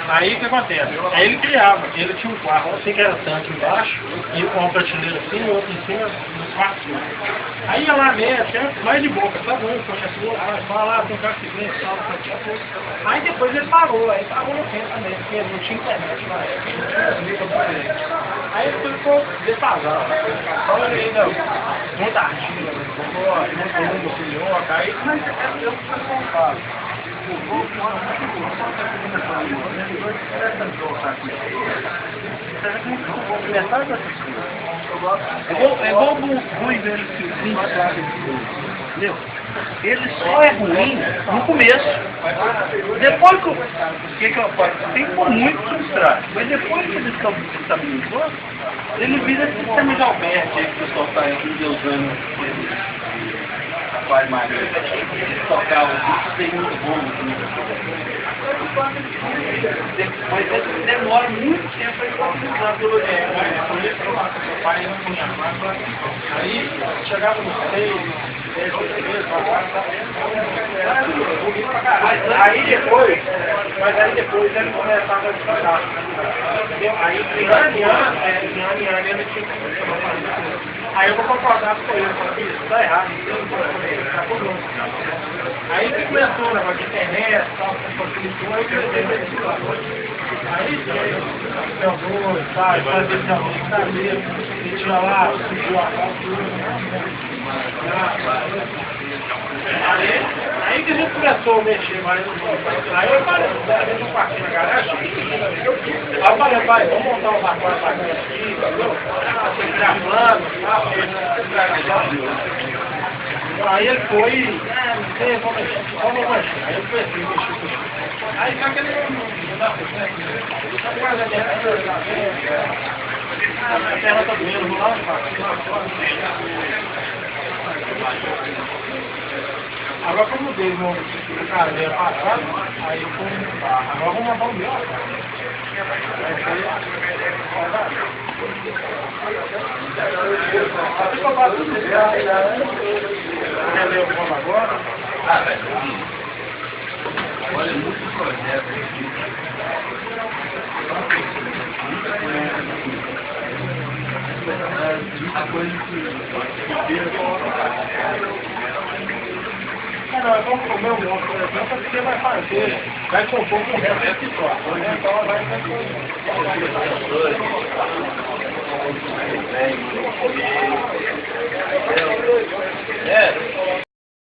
Aí o que acontece? Aí ele criava, ele tinha um quarto, assim que era tanque embaixo, e com uma prateleira assim, e outro em cima do quarto. Aí ia lá mesmo, mais de boca, sabe? Um conhece o outro, fala lá, tem um cara que vem, tal, tal. Aí depois ele parou, aí parou no tempo também, porque não tinha internet na época, não tinha livro pra ele. Aí ele ficou defasado, então ele ainda, muita artigo, muito opinião, aí, mas eu não falo. É igual o ruim velho que entendeu? Ele só é ruim no começo. Depois que eu faço? Tem por muito substrato. Mas depois que ele estabilizou, ele vira sistema de albergue que o pessoal está usando. Faz mais. Tocar o bicho tem muito bom. Mas ele demora muito tempo para estabilizar pelo Meu pai não tinha máquina. Aí chegava no 6, 10 meses, mas aí depois ele começava a devagar. Aí em ano ele tinha que. Aí eu vou concordar com ele, falando que isso está errado, tá por longe. Aí ele começou, né, de internet, tal, facilitou, aí ele veio ventilador. Aí veio, sabe, fazer brincadeira, e tinha lá, subiu a aí que a gente começou a mexer mais no quarto. Aí eu falei, no quartinho na garagem, aí eu falei, pai, vamos montar uma quarta aqui, entendeu? Gravando, tal, aí ele foi, não sei, vamos mexer. Aí eu pensei, mexi. Aí só que ele não dá a terra tá doendo, vou lá, agora como eu dei no cadeira passado, aí eu fui no carro. Agora vamos montar o meu. Assim que eu faço tudo isso, quer ver o como agora? Olha, muito projeto aqui. Muita coisa Não, vamos comer um monte, por exemplo, você vai fazer, vai compor com o resto de só. Então ela vai É.